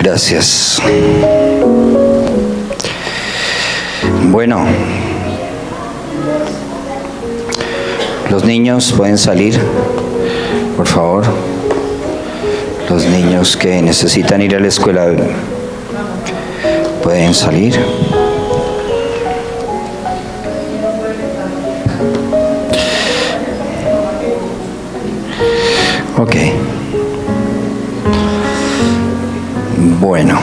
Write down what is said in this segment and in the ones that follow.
Gracias. Bueno, los niños pueden salir, por favor. Los niños que necesitan ir a la escuela pueden salir. Ok. Bueno.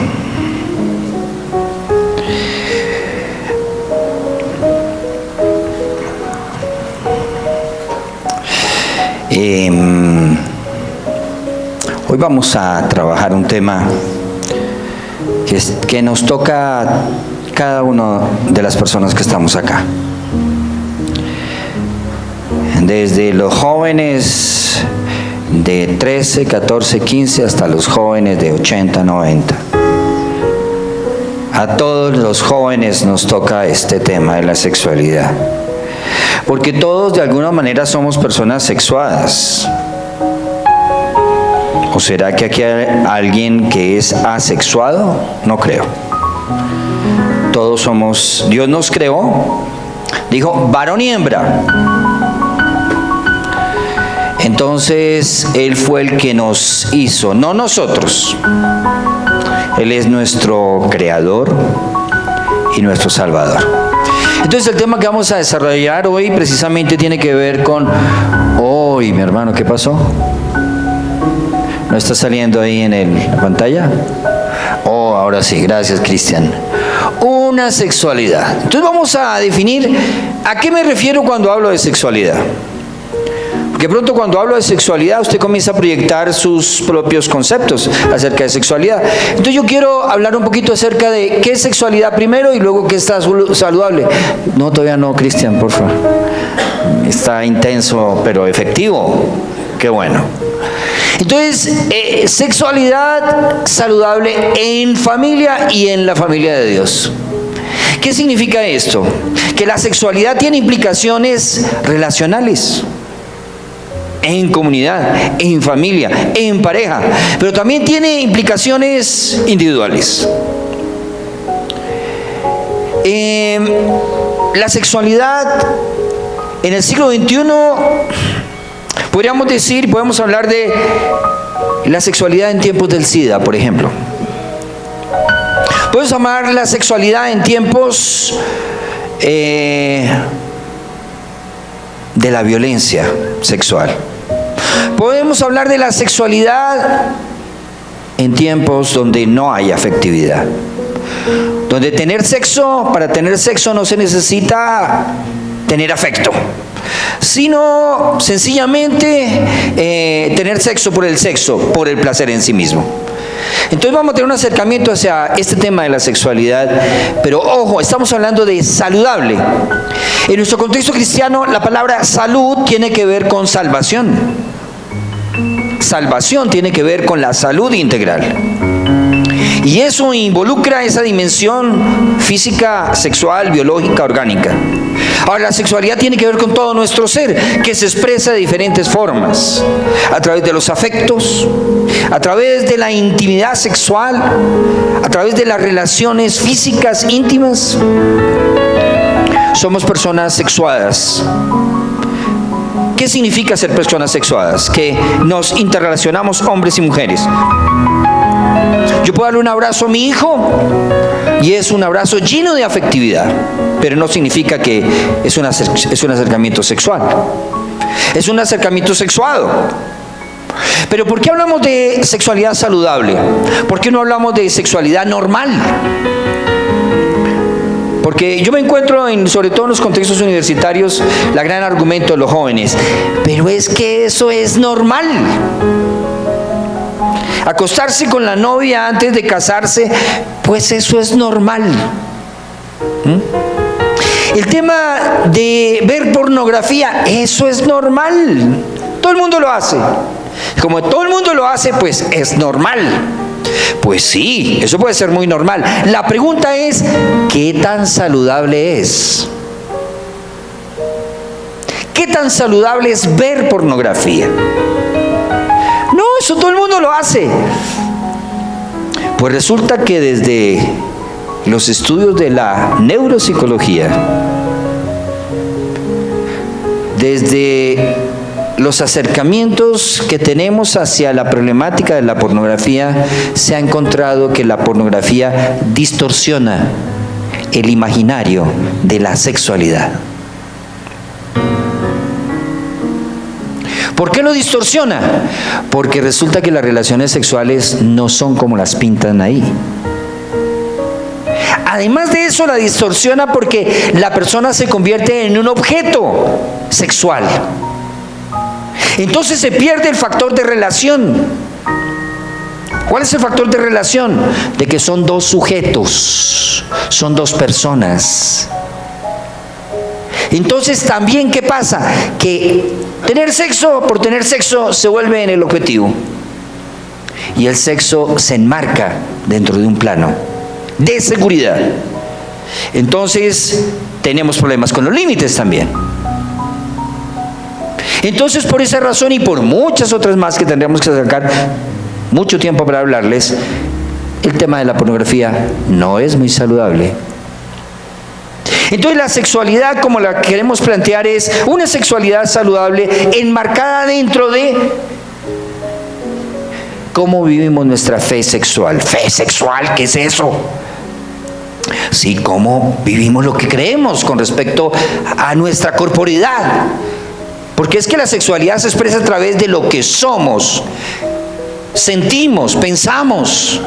Hoy vamos a trabajar un tema que nos toca a cada una de las personas que estamos acá. Desde los jóvenes de 13, 14, 15 hasta los jóvenes de 80, 90. A todos los jóvenes nos toca este tema de la sexualidad. Porque todos de alguna manera somos personas sexuadas. ¿O será que aquí hay alguien que es asexuado? No creo. Todos somos, Dios nos creó, dijo varón y hembra. Entonces Él fue el que nos hizo, no nosotros. Él es nuestro creador y nuestro salvador. Entonces el tema que vamos a desarrollar hoy precisamente tiene que ver con... mi hermano, ¿qué pasó? ¿No está saliendo ahí en la pantalla? Ahora sí, gracias, Cristian. Una sexualidad. Entonces vamos a definir a qué me refiero cuando hablo de sexualidad. Porque pronto cuando hablo de sexualidad usted comienza a proyectar sus propios conceptos acerca de sexualidad. Entonces yo quiero hablar un poquito acerca de qué es sexualidad primero y luego qué está saludable. No, todavía no, Cristian, por favor. Está intenso pero efectivo. Qué bueno. Entonces, sexualidad saludable en familia y en la familia de Dios. ¿Qué significa esto? Que la sexualidad tiene implicaciones relacionales, en comunidad, en familia, en pareja, pero también tiene implicaciones individuales. La sexualidad en el siglo XXI, podemos hablar de la sexualidad en tiempos del SIDA, por ejemplo. Podemos hablar la sexualidad en tiempos de la violencia sexual. Podemos hablar de la sexualidad en tiempos donde no hay afectividad. Donde para tener sexo no se necesita tener afecto, sino sencillamente tener sexo, por el placer en sí mismo. Entonces vamos a tener un acercamiento hacia este tema de la sexualidad, pero ojo, estamos hablando de saludable. En nuestro contexto cristiano, la palabra salud tiene que ver con salvación. Salvación tiene que ver con la salud integral. Y eso involucra esa dimensión física, sexual, biológica, orgánica. Ahora, la sexualidad tiene que ver con todo nuestro ser, que se expresa de diferentes formas. A través de los afectos, a través de la intimidad sexual, a través de las relaciones físicas íntimas. Somos personas sexuadas. ¿Qué significa ser personas sexuadas? Que nos interrelacionamos hombres y mujeres. Yo puedo darle un abrazo a mi hijo y es un abrazo lleno de afectividad, pero no significa que es un acercamiento sexual. Es un acercamiento sexuado. Pero ¿por qué hablamos de sexualidad saludable? ¿Por qué no hablamos de sexualidad normal? Porque yo me encuentro, sobre todo en los contextos universitarios, el gran argumento de los jóvenes: pero es que eso es normal. Acostarse con la novia antes de casarse, pues eso es normal. El tema de ver pornografía, eso es normal. Todo el mundo lo hace. Como todo el mundo lo hace, pues es normal. Pues sí, eso puede ser muy normal. La pregunta es, ¿qué tan saludable es? ¿Qué tan saludable es ver pornografía? No, eso todo el mundo lo hace. Pues resulta que desde los estudios de la neuropsicología, desde los acercamientos que tenemos hacia la problemática de la pornografía, se ha encontrado que la pornografía distorsiona el imaginario de la sexualidad. ¿Por qué lo distorsiona? Porque resulta que las relaciones sexuales no son como las pintan ahí. Además de eso, la distorsiona porque la persona se convierte en un objeto sexual. Entonces se pierde el factor de relación. ¿Cuál es el factor de relación? De que son dos sujetos, son dos personas. Entonces también, ¿qué pasa? Que tener sexo por tener sexo se vuelve en el objetivo. Y el sexo se enmarca dentro de un plano de seguridad. Entonces tenemos problemas con los límites también. Entonces, por esa razón y por muchas otras más que tendríamos que sacar mucho tiempo para hablarles, el tema de la pornografía no es muy saludable. Entonces la sexualidad como la queremos plantear es una sexualidad saludable enmarcada dentro de cómo vivimos nuestra fe sexual. ¿Fe sexual? ¿Qué es eso? Sí, cómo vivimos lo que creemos con respecto a nuestra corporeidad. Porque es que la sexualidad se expresa a través de lo que somos, sentimos, pensamos.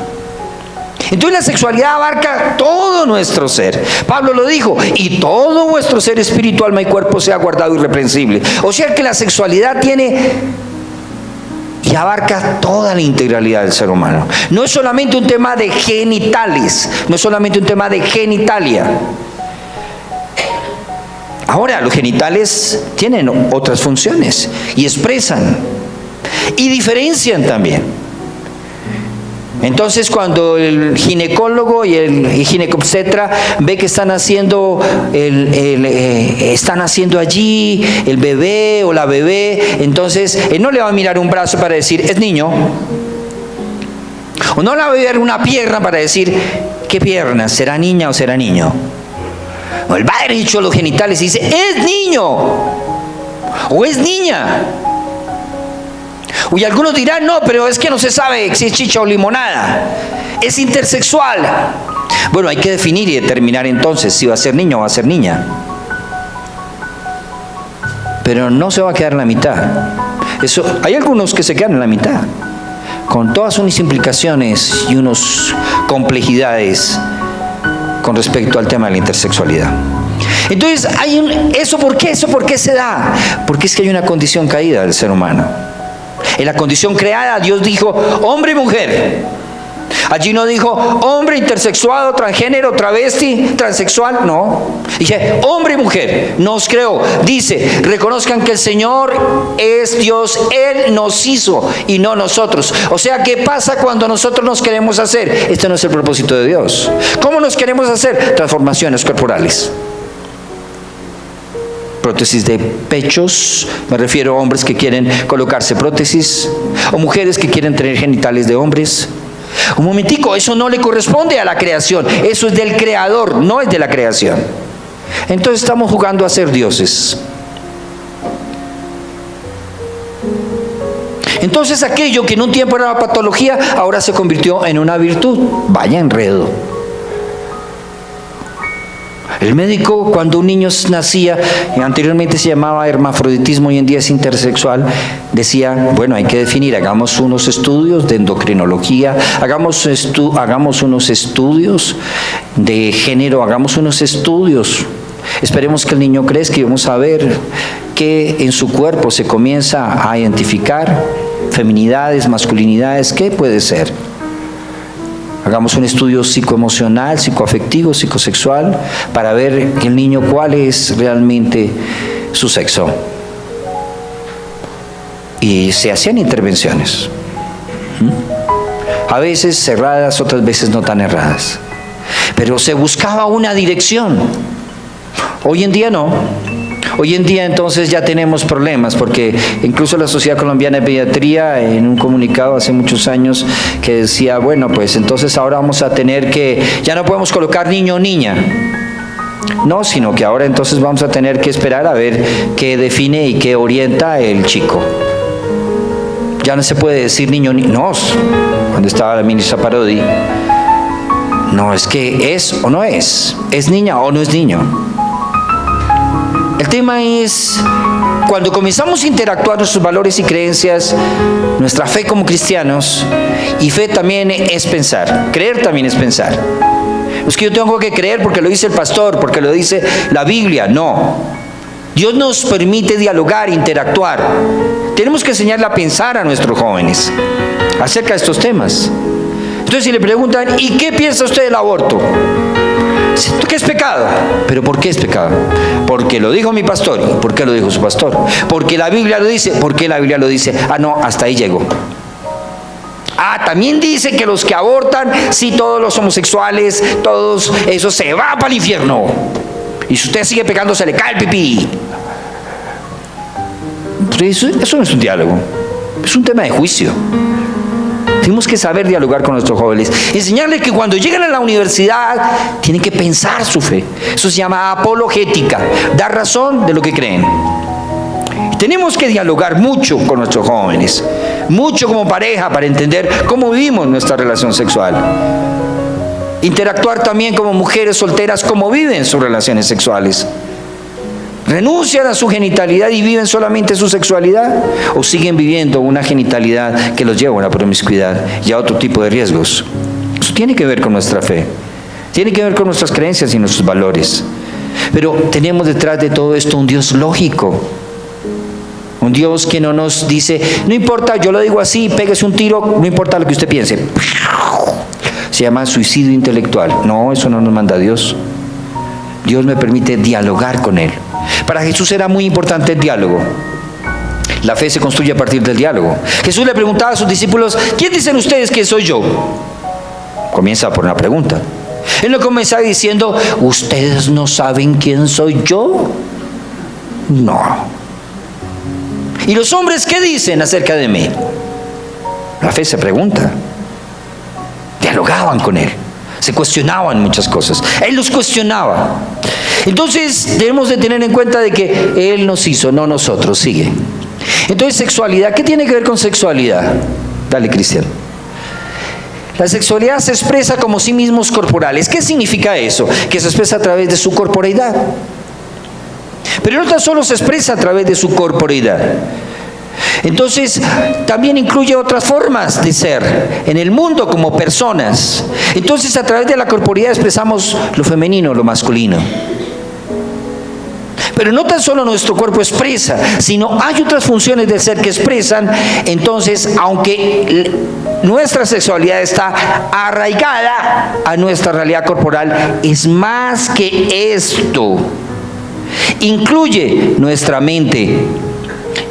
Entonces la sexualidad abarca todo nuestro ser. Pablo lo dijo, y todo vuestro ser espiritual, alma y cuerpo sea guardado irreprensible. O sea que la sexualidad tiene y abarca toda la integralidad del ser humano. No es solamente un tema de genitales, no es solamente un tema de genitalia. Ahora, los genitales tienen otras funciones y expresan y diferencian también. Entonces, cuando el ginecólogo y el ginecobstetra ve que están haciendo allí el bebé o la bebé, entonces él no le va a mirar un brazo para decir es niño, o no le va a ver una pierna para decir qué pierna, será niña o será niño. No, él va derecho a los genitales y dice es niño o es niña. Y algunos dirán, no, pero es que no se sabe si es chicha o limonada, es intersexual. Bueno, hay que definir y determinar entonces si va a ser niño o va a ser niña. Pero no se va a quedar en la mitad. Hay algunos que se quedan en la mitad, con todas unas implicaciones y unas complejidades con respecto al tema de la intersexualidad. Entonces, ¿eso por qué? ¿Eso por qué se da? Porque es que hay una condición caída del ser humano. En la condición creada, Dios dijo hombre y mujer. Allí no dijo hombre intersexuado, transgénero, travesti, transexual, no. Dije hombre y mujer, nos creó. Dice, reconozcan que el Señor es Dios, Él nos hizo y no nosotros. O sea, ¿qué pasa cuando nosotros nos queremos hacer? Este no es el propósito de Dios. ¿Cómo nos queremos hacer? Transformaciones corporales. Prótesis de pechos, me refiero a hombres que quieren colocarse prótesis, o mujeres que quieren tener genitales de hombres. Un momentico, eso no le corresponde a la creación, eso es del creador, no es de la creación. Entonces estamos jugando a ser dioses. Entonces aquello que en un tiempo era una patología, ahora se convirtió en una virtud. Vaya enredo. El médico, cuando un niño nacía, anteriormente se llamaba hermafroditismo, hoy en día es intersexual, decía, bueno, hay que definir, hagamos unos estudios de endocrinología, hagamos unos estudios de género, hagamos unos estudios. Esperemos que el niño crezca y vamos a ver que en su cuerpo se comienza a identificar feminidades, masculinidades, ¿qué puede ser? Hagamos un estudio psicoemocional, psicoafectivo, psicosexual, para ver el niño cuál es realmente su sexo. Y se hacían intervenciones. A veces erradas, otras veces no tan erradas. Pero se buscaba una dirección. Hoy en día no. Hoy en día entonces ya tenemos problemas, porque incluso la Sociedad Colombiana de Pediatría en un comunicado hace muchos años que decía, bueno, pues entonces ahora vamos a tener que, ya no podemos colocar niño o niña. No, sino que ahora entonces vamos a tener que esperar a ver qué define y qué orienta el chico. Ya no se puede decir niño ni no. Cuando estaba la ministra Parodi, no, es que es o no es niña o no es niño. El tema es, cuando comenzamos a interactuar nuestros valores y creencias, nuestra fe como cristianos, y fe también es pensar, creer también es pensar. Es que yo tengo que creer porque lo dice el pastor, porque lo dice la Biblia. No. Dios nos permite dialogar, interactuar. Tenemos que enseñarle a pensar a nuestros jóvenes acerca de estos temas. Entonces si le preguntan, ¿y qué piensa usted del aborto? Siento que es pecado. ¿Pero por qué es pecado? Porque lo dijo mi pastor. ¿Y por qué lo dijo su pastor? Porque la Biblia lo dice. ¿Por qué la Biblia lo dice? Ah, no, hasta ahí llegó. Ah, también dice que los que abortan, sí, todos los homosexuales, todos, eso se va para el infierno. Y si usted sigue pecando, se le cae el pipí. Eso no es un diálogo, es un tema de juicio. Tenemos que saber dialogar con nuestros jóvenes, enseñarles que cuando lleguen a la universidad tienen que pensar su fe. Eso se llama apologética, dar razón de lo que creen. Tenemos que dialogar mucho con nuestros jóvenes, mucho como pareja, para entender cómo vivimos nuestra relación sexual. Interactuar también como mujeres solteras, cómo viven sus relaciones sexuales. ¿Renuncian a su genitalidad y viven solamente su sexualidad? ¿O siguen viviendo una genitalidad que los lleva a la promiscuidad y a otro tipo de riesgos? Eso tiene que ver con nuestra fe, tiene que ver con nuestras creencias y nuestros valores. Pero tenemos detrás de todo esto un Dios lógico. Un Dios que no nos dice, no importa, yo lo digo así, péguese un tiro, no importa lo que usted piense. Se llama suicidio intelectual. No, eso no nos manda Dios. Dios me permite dialogar con Él. Para Jesús era muy importante el diálogo. La fe se construye a partir del diálogo. Jesús le preguntaba a sus discípulos, ¿quién dicen ustedes que soy yo? Comienza por una pregunta. Él no comienza diciendo, ¿ustedes no saben quién soy yo? No. ¿Y los hombres qué dicen acerca de mí? La fe se pregunta. Dialogaban con Él, se cuestionaban muchas cosas. Él los cuestionaba. Entonces debemos de tener en cuenta de que Él nos hizo, no nosotros. Sigue. Entonces, sexualidad, ¿qué tiene que ver con sexualidad? Dale, Cristian. La sexualidad se expresa como sí mismos corporales. ¿Qué significa eso? Que se expresa a través de su corporeidad. Pero no tan solo se expresa a través de su corporeidad. Entonces, también incluye otras formas de ser en el mundo como personas. Entonces, a través de la corporeidad expresamos lo femenino, lo masculino. Pero no tan solo nuestro cuerpo expresa, sino hay otras funciones del ser que expresan. Entonces, aunque nuestra sexualidad está arraigada a nuestra realidad corporal, es más que esto. Incluye nuestra mente,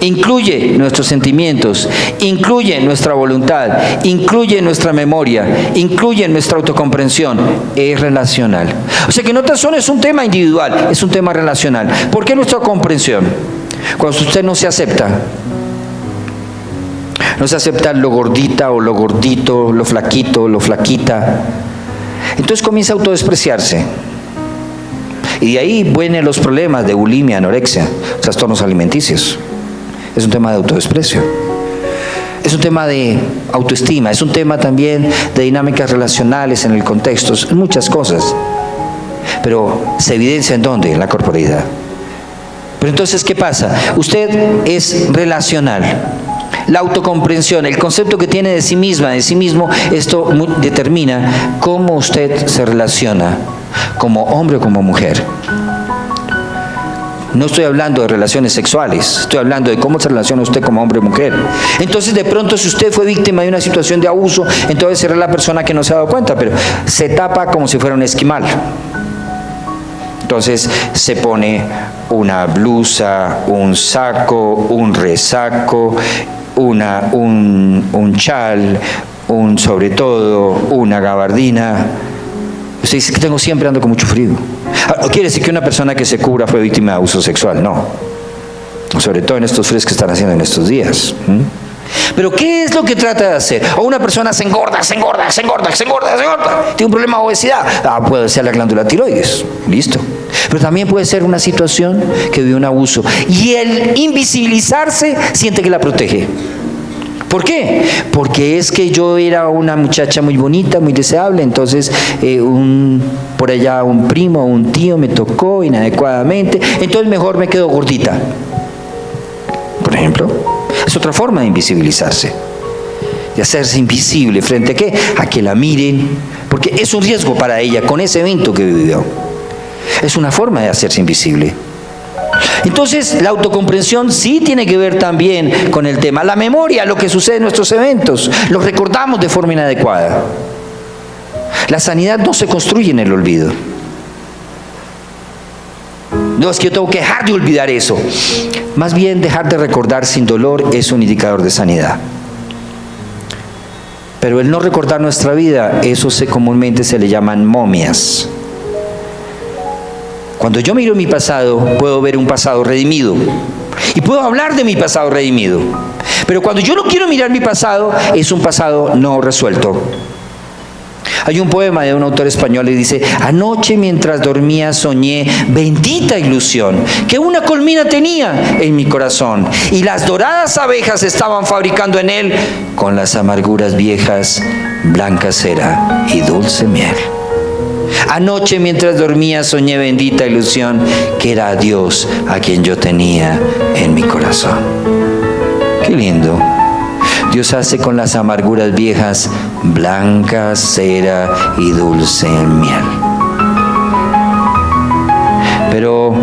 incluye nuestros sentimientos, incluye nuestra voluntad, incluye nuestra memoria, incluye nuestra autocomprensión. Es relacional. O sea que no tan solo es un tema individual, es un tema relacional. ¿Por qué nuestra comprensión? Cuando usted no se acepta lo gordita o lo gordito, lo flaquito, lo flaquita, entonces comienza a autodespreciarse. Y de ahí vienen los problemas de bulimia, anorexia, trastornos alimenticios. Es un tema de autodesprecio. Es un tema de autoestima. Es un tema también de dinámicas relacionales en el contexto. En muchas cosas. Pero se evidencia en ¿dónde? En la corporeidad. Pero entonces, ¿qué pasa? Usted es relacional. La autocomprensión, el concepto que tiene de sí misma, de sí mismo, esto determina cómo usted se relaciona como hombre o como mujer. No estoy hablando de relaciones sexuales, estoy hablando de cómo se relaciona usted como hombre o mujer. Entonces, de pronto, si usted fue víctima de una situación de abuso, entonces será la persona que no se ha dado cuenta, pero se tapa como si fuera un esquimal. Entonces se pone una blusa, un saco, un resaco, un chal, un sobre todo, una gabardina. Usted dice que tengo siempre ando con mucho frío. No quiere decir que una persona que se cubra fue víctima de abuso sexual, no. Sobre todo en estos fríos que están haciendo en estos días. Pero ¿qué es lo que trata de hacer? O una persona se engorda. Tiene un problema de obesidad. Puede ser la glándula tiroides. Listo. Pero también puede ser una situación que vive un abuso. Y el invisibilizarse siente que la protege. ¿Por qué? Porque es que yo era una muchacha muy bonita, muy deseable, entonces por allá un primo o un tío me tocó inadecuadamente, entonces mejor me quedo gordita. Por ejemplo, es otra forma de invisibilizarse, de hacerse invisible. ¿Frente a qué? A que la miren, porque es un riesgo para ella con ese evento que vivió. Es una forma de hacerse invisible. Entonces, la autocomprensión sí tiene que ver también con el tema. La memoria, lo que sucede en nuestros eventos, los recordamos de forma inadecuada. La sanidad no se construye en el olvido. No, es que yo tengo que dejar de olvidar eso. Más bien, dejar de recordar sin dolor es un indicador de sanidad. Pero el no recordar nuestra vida, eso comúnmente se le llaman momias. Cuando yo miro mi pasado, puedo ver un pasado redimido. Y puedo hablar de mi pasado redimido. Pero cuando yo no quiero mirar mi pasado, es un pasado no resuelto. Hay un poema de un autor español y dice: anoche mientras dormía soñé, bendita ilusión, que una colmena tenía en mi corazón, y las doradas abejas estaban fabricando en él, con las amarguras viejas, blanca cera y dulce miel. Anoche mientras dormía soñé, bendita ilusión, que era Dios a quien yo tenía en mi corazón. Qué lindo. Dios hace con las amarguras viejas blanca cera y dulce miel. Pero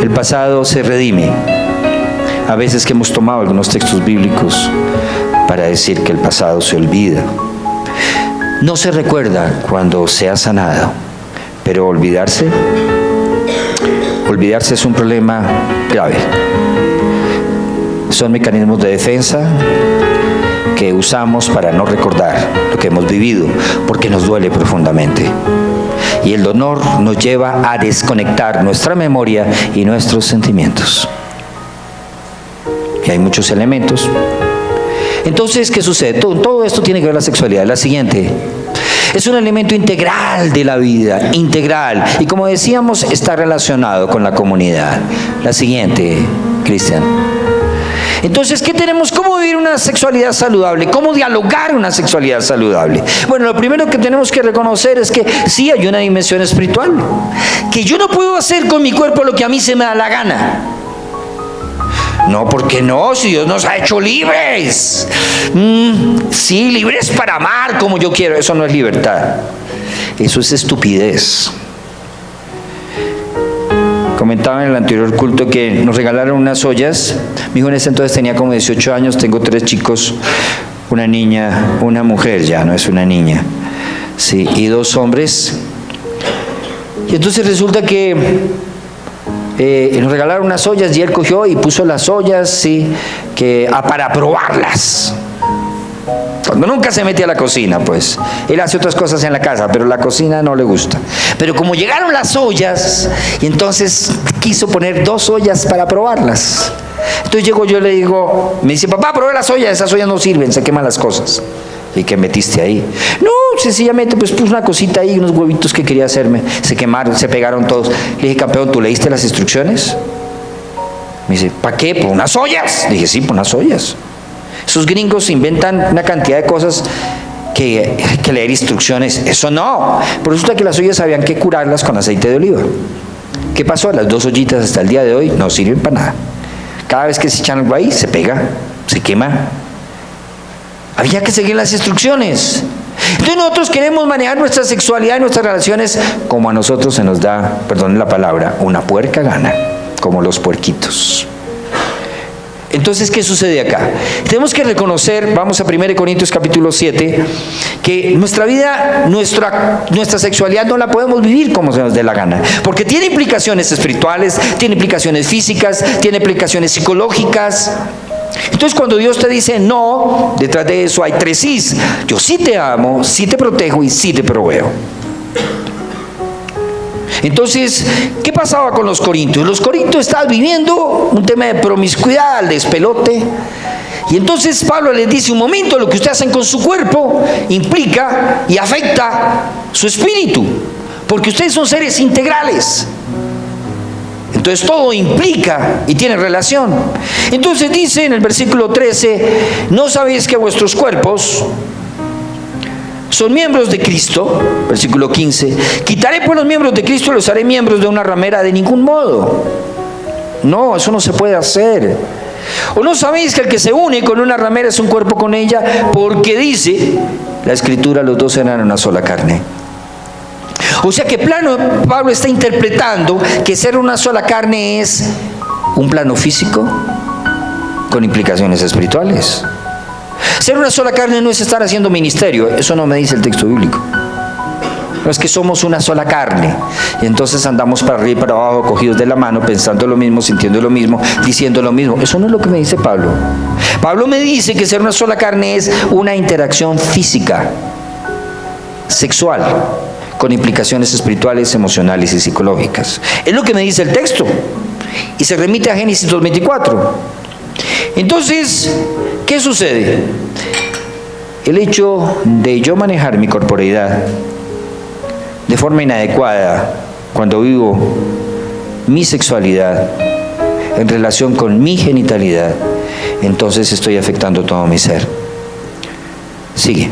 el pasado se redime. A veces que hemos tomado algunos textos bíblicos para decir que el pasado se olvida. No se recuerda cuando se ha sanado, pero olvidarse es un problema grave. Son mecanismos de defensa que usamos para no recordar lo que hemos vivido, porque nos duele profundamente. Y el dolor nos lleva a desconectar nuestra memoria y nuestros sentimientos. Y hay muchos elementos. Entonces, ¿qué sucede? Todo esto tiene que ver con la sexualidad. La siguiente: es un elemento integral de la vida, integral. Y como decíamos, está relacionado con la comunidad. La siguiente, Cristian. Entonces, ¿qué tenemos? ¿Cómo vivir una sexualidad saludable? ¿Cómo dialogar una sexualidad saludable? Bueno, lo primero que tenemos que reconocer es que sí hay una dimensión espiritual. Que yo no puedo hacer con mi cuerpo lo que a mí se me da la gana. No, porque no, si Dios nos ha hecho libres. Sí, libres para amar como yo quiero. Eso no es libertad. Eso es estupidez. Comentaba en el anterior culto que nos regalaron unas ollas. Mi hijo en ese entonces tenía como 18 años, tengo 3 chicos, una niña, una mujer, ya no es una niña, sí, y 2 hombres. Y entonces resulta que nos regalaron unas ollas y él cogió y puso las ollas, sí, para probarlas. Cuando nunca se mete a la cocina, pues. Él hace otras cosas en la casa, pero la cocina no le gusta. Pero como llegaron las ollas, y entonces quiso poner 2 ollas para probarlas. Entonces llego yo y le digo, me dice: papá, probé las ollas, esas ollas no sirven, se queman las cosas. ¿Y qué metiste ahí? No, sencillamente pues puse una cosita ahí, unos huevitos que quería hacerme. Se quemaron, se pegaron todos. Le dije: campeón, ¿tú leíste las instrucciones? Me dice: ¿para qué? ¿Por unas ollas? Le dije: sí, por unas ollas. Esos gringos inventan una cantidad de cosas que hay que leer instrucciones. Eso no. Pero resulta que las ollas habían que curarlas con aceite de oliva. ¿Qué pasó? Las 2 ollitas hasta el día de hoy no sirven para nada. Cada vez que se echan algo ahí, se pega, se quema. Había que seguir las instrucciones. Entonces nosotros queremos manejar nuestra sexualidad y nuestras relaciones como a nosotros se nos da, perdón la palabra, una puerca gana, como los puerquitos. Entonces, ¿qué sucede acá? Tenemos que reconocer, vamos a 1 Corintios capítulo 7, que nuestra vida, nuestra sexualidad no la podemos vivir como se nos dé la gana, porque tiene implicaciones espirituales, tiene implicaciones físicas, tiene implicaciones psicológicas. Entonces, cuando Dios te dice no, detrás de eso hay 3 sís. Yo sí te amo, sí te protejo y sí te proveo. Entonces, ¿qué pasaba con los corintios? Los corintios estaban viviendo un tema de promiscuidad, al despelote. Y entonces Pablo les dice: un momento, lo que ustedes hacen con su cuerpo implica y afecta su espíritu, porque ustedes son seres integrales. Entonces todo implica y tiene relación. Entonces dice en el versículo 13: ¿no sabéis que vuestros cuerpos son miembros de Cristo? Versículo 15: quitaré pues los miembros de Cristo y los haré miembros de una ramera. De ningún modo. No, eso no se puede hacer. ¿O no sabéis que el que se une con una ramera es un cuerpo con ella? Porque dice la Escritura: los dos serán una sola carne. O sea que Pablo está interpretando que ser una sola carne es un plano físico con implicaciones espirituales. Ser una sola carne no es estar haciendo ministerio, eso no me dice el texto bíblico. No es que somos una sola carne y entonces andamos para arriba y para abajo, cogidos de la mano, pensando lo mismo, sintiendo lo mismo, diciendo lo mismo. Eso no es lo que me dice Pablo. Pablo me dice que ser una sola carne es una interacción física, sexual, con implicaciones espirituales, emocionales y psicológicas. Es lo que me dice el texto. Y se remite a Génesis 2:24. Entonces, ¿qué sucede? El hecho de yo manejar mi corporeidad de forma inadecuada cuando vivo mi sexualidad en relación con mi genitalidad, entonces estoy afectando todo mi ser. Sigue.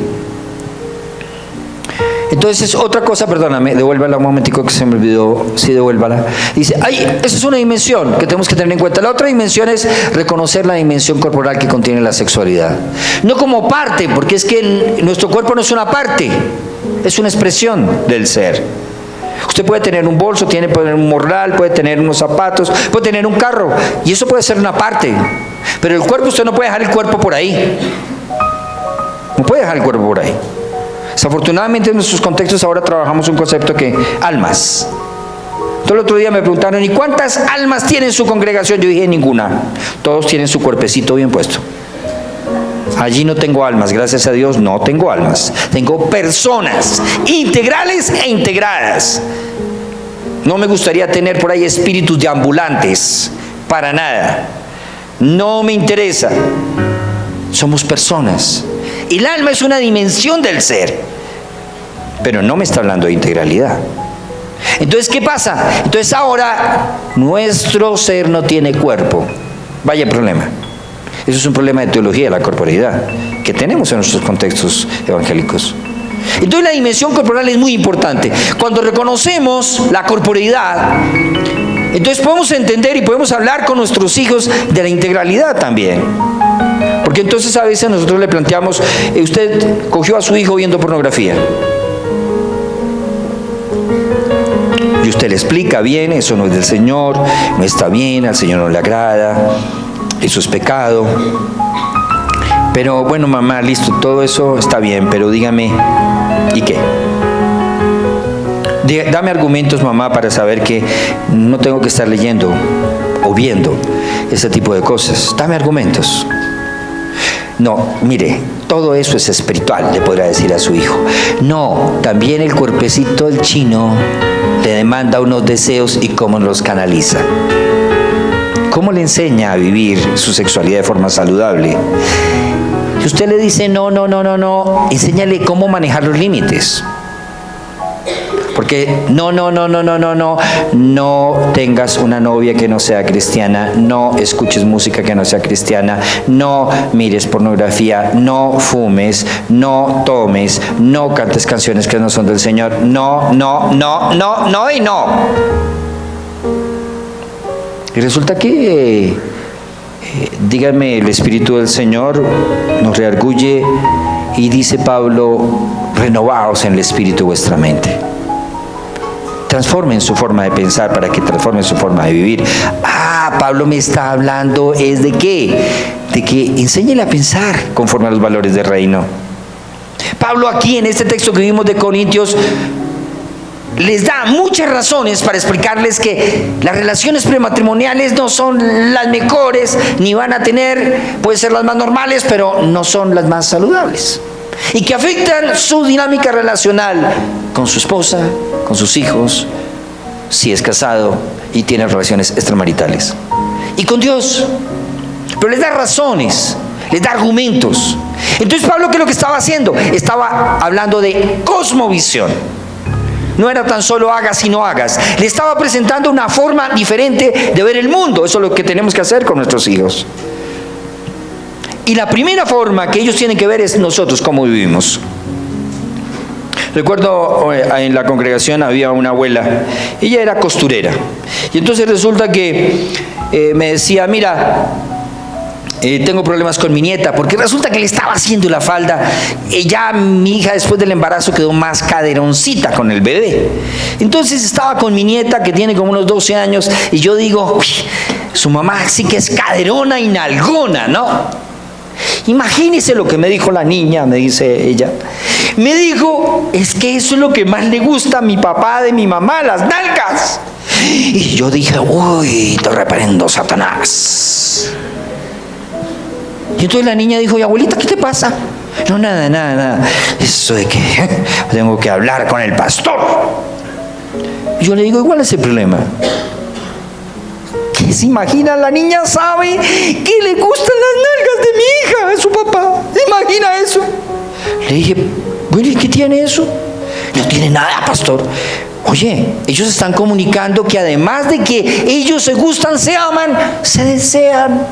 Entonces, otra cosa, perdóname, devuélvala un momentico que se me olvidó. Sí, devuélvala. Dice, esa es una dimensión que tenemos que tener en cuenta. La otra dimensión es reconocer la dimensión corporal que contiene la sexualidad. No como parte, porque es que nuestro cuerpo no es una parte, es una expresión del ser. Usted puede tener un bolso, puede tener un morral, puede tener unos zapatos, puede tener un carro, y eso puede ser una parte. Pero el cuerpo, usted no puede dejar el cuerpo por ahí. No puede dejar el cuerpo por ahí. Desafortunadamente en nuestros contextos ahora trabajamos un concepto que almas. Todo el otro día me preguntaron: ¿y cuántas almas tiene su congregación? Yo dije: ninguna. Todos tienen su cuerpecito bien puesto. Allí no tengo almas, gracias a Dios no tengo almas. Tengo personas integrales e integradas. No me gustaría tener por ahí espíritus deambulantes, para nada. No me interesa. Somos personas. Y el alma es una dimensión del ser, pero no me está hablando de integralidad. Entonces, ¿qué pasa? Entonces ahora nuestro ser no tiene cuerpo. Vaya problema. Eso es un problema de teología de la corporeidad que tenemos en nuestros contextos evangélicos. Entonces la dimensión corporal es muy importante. Cuando reconocemos la corporeidad, entonces podemos entender y podemos hablar con nuestros hijos de la integralidad también. Porque entonces a veces nosotros le planteamos: usted cogió a su hijo viendo pornografía. Y usted le explica bien: eso no es del Señor, no está bien, al Señor no le agrada, eso es pecado. Pero bueno, mamá, listo, todo eso está bien, pero dígame, ¿y qué? Dame argumentos, mamá, para saber que no tengo que estar leyendo o viendo ese tipo de cosas. Dame argumentos. No, mire, todo eso es espiritual, le podrá decir a su hijo. No, también el cuerpecito del chino le demanda unos deseos y cómo los canaliza. ¿Cómo le enseña a vivir su sexualidad de forma saludable? Si usted le dice no, enséñale cómo manejar los límites. Porque no tengas una novia que no sea cristiana, no escuches música que no sea cristiana, no mires pornografía, no fumes, no tomes, no cantes canciones que no son del Señor, no. Y resulta que, dígame, el Espíritu del Señor nos reargulle y dice Pablo: renovaos en el Espíritu vuestra mente. Transformen su forma de pensar para que transformen su forma de vivir. Pablo me está hablando es de qué, de que enséñele a pensar conforme a los valores del reino. Pablo aquí en este texto que vimos de Corintios les da muchas razones para explicarles que las relaciones prematrimoniales no son las mejores, ni van a tener, pueden ser las más normales, pero no son las más saludables, y que afectan su dinámica relacional con su esposa, con sus hijos, si es casado y tiene relaciones extramaritales. Y con Dios. Pero les da razones, les da argumentos. Entonces Pablo, ¿qué es lo que estaba haciendo? Estaba hablando de cosmovisión. No era tan solo hagas y no hagas. Le estaba presentando una forma diferente de ver el mundo. Eso es lo que tenemos que hacer con nuestros hijos. Y la primera forma que ellos tienen que ver es nosotros, cómo vivimos. Recuerdo en la congregación había una abuela, ella era costurera. Y entonces resulta que me decía, mira, tengo problemas con mi nieta, porque resulta que le estaba haciendo la falda. Ya mi hija después del embarazo quedó más caderoncita con el bebé. Entonces estaba con mi nieta que tiene como unos 12 años y yo digo, uy, su mamá sí que es caderona y nalgona, ¿no? Imagínese lo que me dijo la niña, me dice ella. Me dijo, es que eso es lo que más le gusta a mi papá de mi mamá, las nalgas. Y yo dije, uy, te reprendo, Satanás. Y entonces la niña dijo, abuelita, ¿qué te pasa? No, nada. Eso de que tengo que hablar con el pastor. Y yo le digo, ¿cuál es el problema? ¿Qué se imagina? La niña sabe que le gustan las nalgas de mi hija, a su papá. ¿Imagina eso? Le dije, bueno, ¿y qué tiene eso? No tiene nada, pastor. Oye, ellos están comunicando que además de que ellos se gustan, se aman, se desean.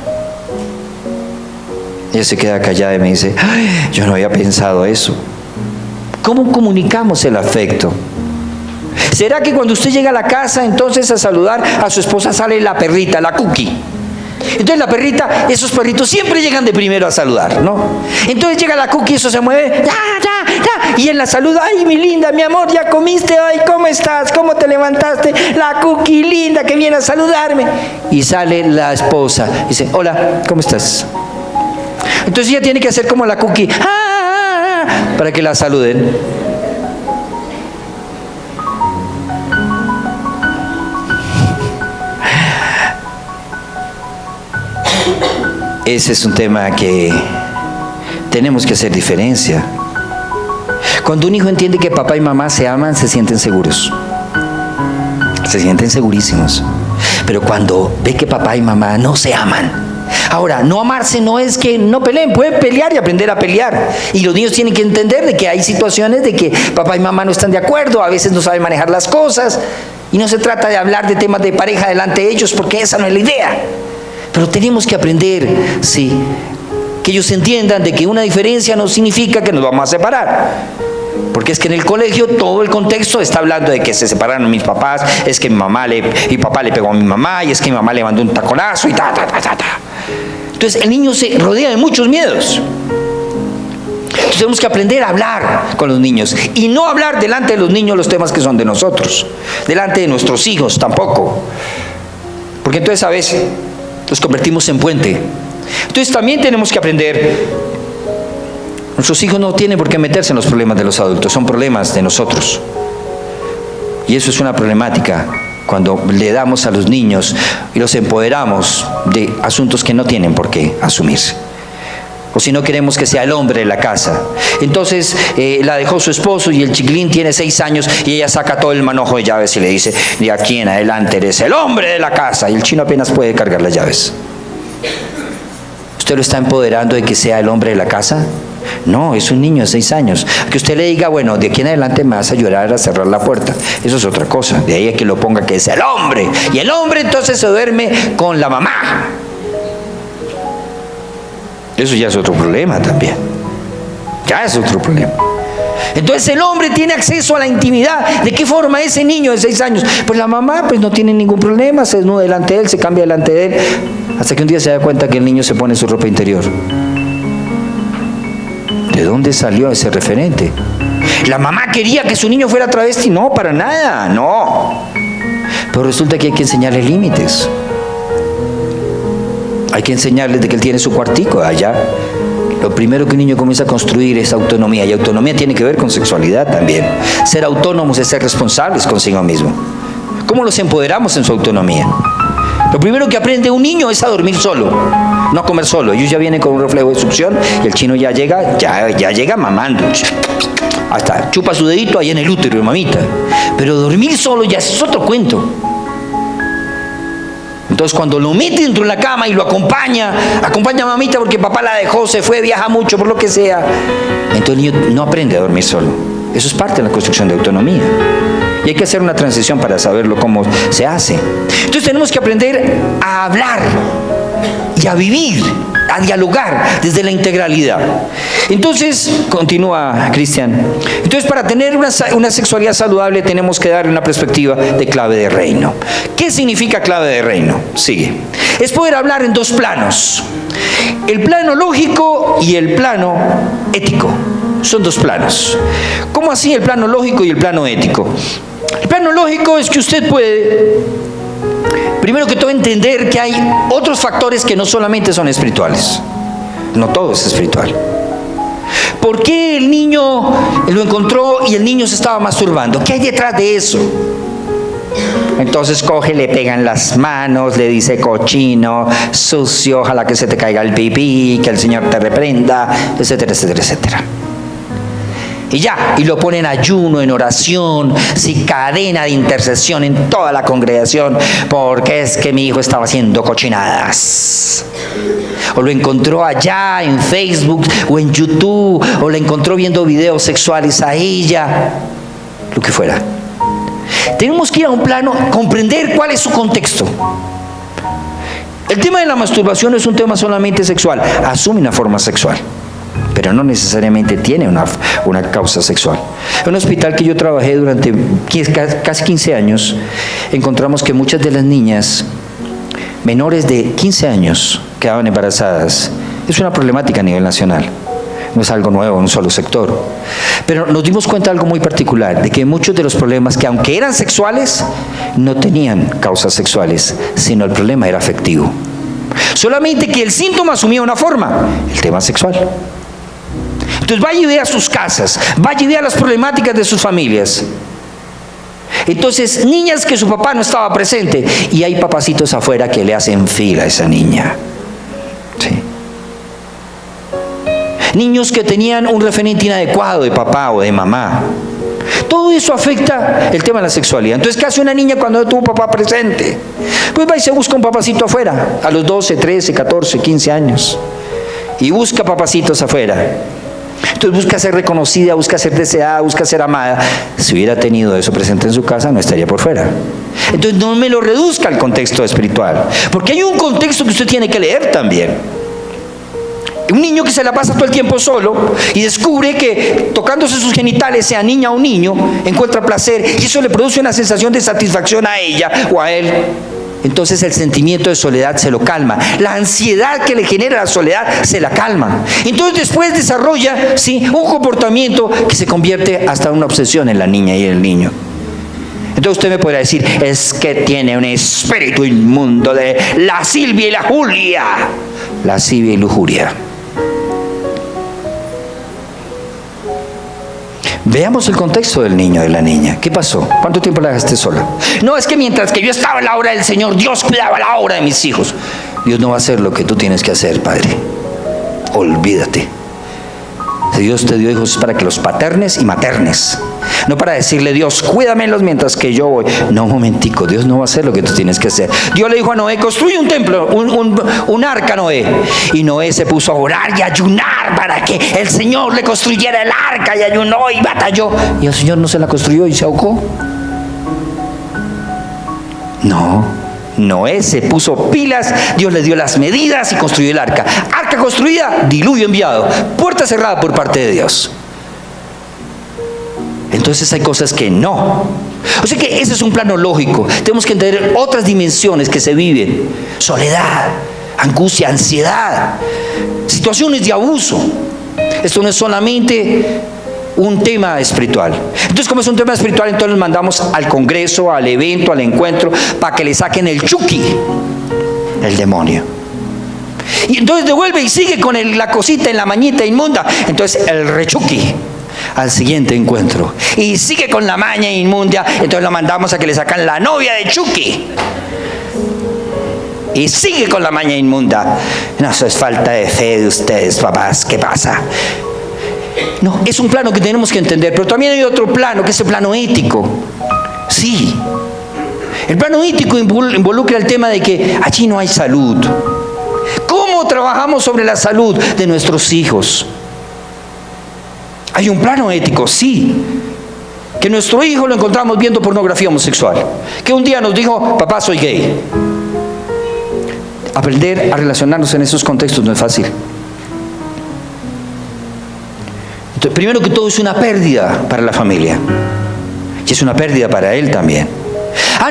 Ella se queda callada y me dice, ay, yo no había pensado eso. ¿Cómo comunicamos el afecto? ¿Será que cuando usted llega a la casa entonces a saludar a su esposa sale la perrita, la Cookie? Entonces la perrita, esos perritos siempre llegan de primero a saludar, ¿no? Entonces llega la Cookie, eso se mueve, y él la saluda, ay, mi linda, mi amor, ¿ya comiste? Ay, ¿cómo estás? ¿Cómo te levantaste? La Cookie linda que viene a saludarme. Y sale la esposa, dice, hola, ¿cómo estás? Entonces ella tiene que hacer como la Cookie, para que la saluden. Ese es un tema que tenemos que hacer diferencia. Cuando un hijo entiende que papá y mamá se aman, se sienten seguros. Se sienten segurísimos. Pero cuando ve que papá y mamá no se aman. Ahora, no amarse no es que no peleen, pueden pelear y aprender a pelear. Y los niños tienen que entender de que hay situaciones de que papá y mamá no están de acuerdo, a veces no saben manejar las cosas. Y no se trata de hablar de temas de pareja delante de ellos, porque esa no es la idea. Pero tenemos que aprender, sí, que ellos entiendan de que una diferencia no significa que nos vamos a separar. Porque es que en el colegio todo el contexto está hablando de que se separaron mis papás, es que mi papá le pegó a mi mamá, y es que mi mamá le mandó un taconazo y ta. Entonces el niño se rodea de muchos miedos. Entonces tenemos que aprender a hablar con los niños y no hablar delante de los niños los temas que son de nosotros, delante de nuestros hijos tampoco. Porque entonces a veces nos convertimos en puente. Entonces también tenemos que aprender. Nuestros hijos no tienen por qué meterse en los problemas de los adultos, son problemas de nosotros. Y eso es una problemática cuando le damos a los niños y los empoderamos de asuntos que no tienen por qué asumirse. O si no queremos que sea el hombre de la casa. Entonces la dejó su esposo y el chiquilín tiene 6 años y ella saca todo el manojo de llaves y le dice, de aquí en adelante eres el hombre de la casa. Y el chino apenas puede cargar las llaves. ¿Usted lo está empoderando de que sea el hombre de la casa? No, es un niño de 6 años. Que usted le diga, bueno, de aquí en adelante me vas a ayudar a cerrar la puerta. Eso es otra cosa. De ahí a que lo ponga que es el hombre. Y el hombre entonces se duerme con la mamá. Eso ya es otro problema también. Ya es otro problema. Entonces el hombre tiene acceso a la intimidad. ¿De qué forma ese niño de 6 años? Pues la mamá pues no tiene ningún problema, se desnuda delante de él, se cambia delante de él, hasta que un día se da cuenta que el niño se pone su ropa interior. ¿De dónde salió ese referente? La mamá quería que su niño fuera travesti. No, para nada, no. Pero resulta que hay que enseñarle límites. Hay que enseñarles de que él tiene su cuartico allá. Lo primero que un niño comienza a construir es autonomía. Y autonomía tiene que ver con sexualidad también. Ser autónomos es ser responsables consigo mismo. ¿Cómo los empoderamos en su autonomía? Lo primero que aprende un niño es a dormir solo, no a comer solo. Ellos ya vienen con un reflejo de succión y el chino ya llega mamando. Hasta chupa su dedito ahí en el útero, mamita. Pero dormir solo ya es otro cuento. Entonces cuando lo mete dentro de la cama y lo acompaña a mamita porque papá la dejó, se fue, viaja mucho, por lo que sea, entonces el niño no aprende a dormir solo. Eso es parte de la construcción de autonomía. Y hay que hacer una transición para saberlo cómo se hace. Entonces tenemos que aprender a hablar y a vivir, a dialogar desde la integralidad. Entonces, continúa Cristian, entonces para tener una sexualidad saludable tenemos que darle una perspectiva de clave de reino. ¿Qué significa clave de reino? Sigue. Es poder hablar en dos planos. El plano lógico y el plano ético. Son dos planos. ¿Cómo así el plano lógico y el plano ético? El plano lógico es que usted puede, primero que todo, entender que hay otros factores que no solamente son espirituales. No todo es espiritual. ¿Por qué el niño lo encontró y el niño se estaba masturbando? ¿Qué hay detrás de eso? Entonces coge, le pegan las manos, le dice cochino, sucio, ojalá que se te caiga el pipí, que el Señor te reprenda, etcétera, etcétera, etcétera. Y ya, y lo pone en ayuno, en oración, sí, cadena de intercesión en toda la congregación, porque es que mi hijo estaba haciendo cochinadas. O lo encontró allá en Facebook o en YouTube, o lo encontró viendo videos sexuales a ella, lo que fuera. Tenemos que ir a un plano, comprender cuál es su contexto. El tema de la masturbación no es un tema solamente sexual, asume una forma sexual, pero no necesariamente tiene una causa sexual. En un hospital que yo trabajé durante casi 15 años, encontramos que muchas de las niñas menores de 15 años quedaban embarazadas. Es una problemática a nivel nacional, no es algo nuevo en un solo sector. Pero nos dimos cuenta de algo muy particular, de que muchos de los problemas, que aunque eran sexuales, no tenían causas sexuales, sino el problema era afectivo. Solamente que el síntoma asumía una forma, el tema sexual. Entonces vaya y vea sus casas, vaya y vea las problemáticas de sus familias. Entonces, niñas que su papá no estaba presente, y hay papacitos afuera que le hacen fila a esa niña. ¿Sí? Niños que tenían un referente inadecuado de papá o de mamá. Todo eso afecta el tema de la sexualidad. Entonces, ¿qué hace una niña cuando no tuvo papá presente? Pues va y se busca un papacito afuera, a los 12, 13, 14, 15 años. Y busca papacitos afuera. Entonces busca ser reconocida, busca ser deseada, busca ser amada. Si hubiera tenido eso presente en su casa, no estaría por fuera. Entonces no me lo reduzca al contexto espiritual, porque hay un contexto que usted tiene que leer también. Un niño que se la pasa todo el tiempo solo y descubre que tocándose sus genitales, sea niña o niño, encuentra placer y eso le produce una sensación de satisfacción a ella o a él. Entonces el sentimiento de soledad se lo calma. La ansiedad que le genera la soledad se la calma. Entonces después desarrolla, ¿sí?, un comportamiento que se convierte hasta en una obsesión en la niña y en el niño. Entonces usted me podrá decir, es que tiene un espíritu inmundo de lascivia y la Julia. Lascivia y lujuria. Veamos el contexto del niño y de la niña. ¿Qué pasó? ¿Cuánto tiempo la dejaste sola? No, es que mientras que yo estaba en la obra del Señor, Dios cuidaba la obra de mis hijos. Dios no va a hacer lo que tú tienes que hacer, Padre. Olvídate. Si Dios te dio hijos es para que los paternes y maternes. No para decirle, Dios, cuídamelos mientras que yo voy. No, un momentico, Dios no va a hacer lo que tú tienes que hacer. Dios le dijo a Noé, construye un templo, un arca, Noé. Y Noé se puso a orar y a ayunar para que el Señor le construyera el arca, y ayunó y batalló. Y el Señor no se la construyó y se ahogó. No. Noé se puso pilas, Dios le dio las medidas y construyó el arca. Arca construida, diluvio enviado, puerta cerrada por parte de Dios. Entonces hay cosas que no. O sea que ese es un plano lógico. Tenemos que entender otras dimensiones que se viven: soledad, angustia, ansiedad, situaciones de abuso. Esto no es solamente un tema espiritual. Entonces, como es un tema espiritual, entonces mandamos al congreso, al evento, al encuentro, para que le saquen el chuki, el demonio. Y entonces devuelve y sigue con la cosita en la mañita inmunda. Entonces el rechuki al siguiente encuentro. Y sigue con la maña inmunda. Entonces lo mandamos a que le sacan la novia de Chucky. Y sigue con la maña inmunda. No, eso es falta de fe de ustedes, papás. ¿Qué pasa? No, es un plano que tenemos que entender, pero también hay otro plano, que es el plano ético. Sí. El plano ético involucra el tema de que allí no hay salud. ¿Cómo trabajamos sobre la salud de nuestros hijos? Hay un plano ético, sí. Que nuestro hijo lo encontramos viendo pornografía homosexual. Que un día nos dijo, papá, soy gay. Aprender a relacionarnos en esos contextos no es fácil. Entonces, primero que todo es una pérdida para la familia. Y es una pérdida para él también.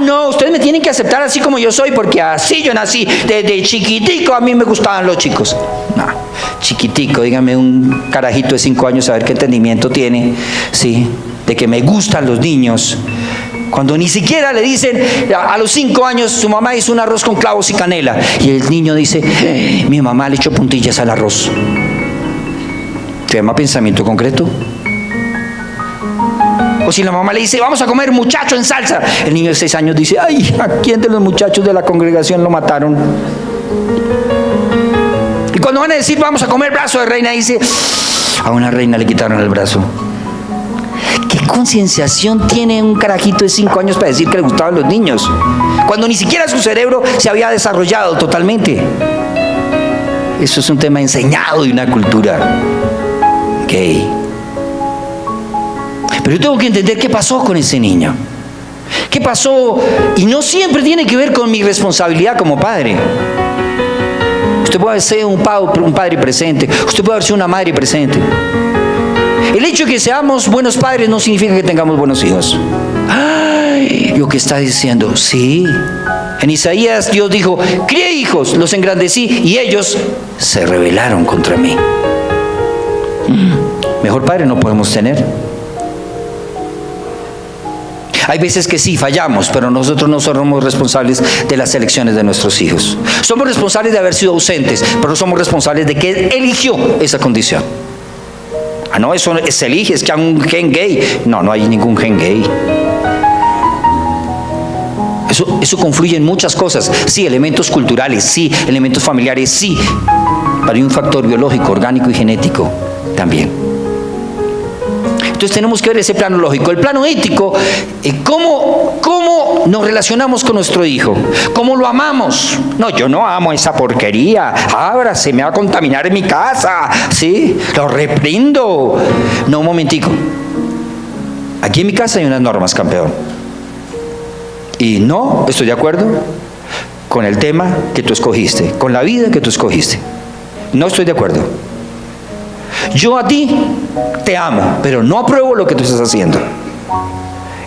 No, ustedes me tienen que aceptar así como yo soy, porque así yo nací. Desde chiquitico a mí me gustaban los chicos. No, chiquitico, dígame un carajito de 5 años a ver qué entendimiento tiene, ¿sí? De que me gustan los niños. Cuando ni siquiera le dicen, a los 5 años su mamá hizo un arroz con clavos y canela. Y el niño dice, mi mamá le echó puntillas al arroz. ¿Se llama pensamiento concreto? O si la mamá le dice, vamos a comer muchacho en salsa. El niño de 6 años dice, ay, ¿a quién de los muchachos de la congregación lo mataron? Y cuando van a decir, vamos a comer brazo de reina, dice, a una reina le quitaron el brazo. ¿Qué concienciación tiene un carajito de 5 años para decir que le gustaban los niños? Cuando ni siquiera su cerebro se había desarrollado totalmente. Eso es un tema enseñado de una cultura gay. Pero yo tengo que entender qué pasó con ese niño. ¿Qué pasó? Y no siempre tiene que ver con mi responsabilidad como padre. Usted puede ser un padre presente. Usted puede ser una madre presente. El hecho de que seamos buenos padres no significa que tengamos buenos hijos. Ay, lo que está diciendo, sí. En Isaías Dios dijo, crié hijos, los engrandecí y ellos se rebelaron contra mí. Mejor padre no podemos tener. Hay veces que sí, fallamos, pero nosotros no somos responsables de las elecciones de nuestros hijos. Somos responsables de haber sido ausentes, pero no somos responsables de que él eligió esa condición. No, eso se elige, es que hay un gen gay. No, no hay ningún gen gay. Eso confluye en muchas cosas. Sí, elementos culturales, sí, elementos familiares, sí. Pero hay un factor biológico, orgánico y genético también. Entonces tenemos que ver ese plano lógico. El plano ético, ¿cómo nos relacionamos con nuestro hijo? ¿Cómo lo amamos? No, yo no amo esa porquería. Ahora se me va a contaminar en mi casa. ¿Sí? Lo reprendo. No, un momentico. Aquí en mi casa hay unas normas, campeón. Y no estoy de acuerdo con el tema que tú escogiste, con la vida que tú escogiste. No estoy de acuerdo. Yo a ti te amo, pero no apruebo lo que tú estás haciendo.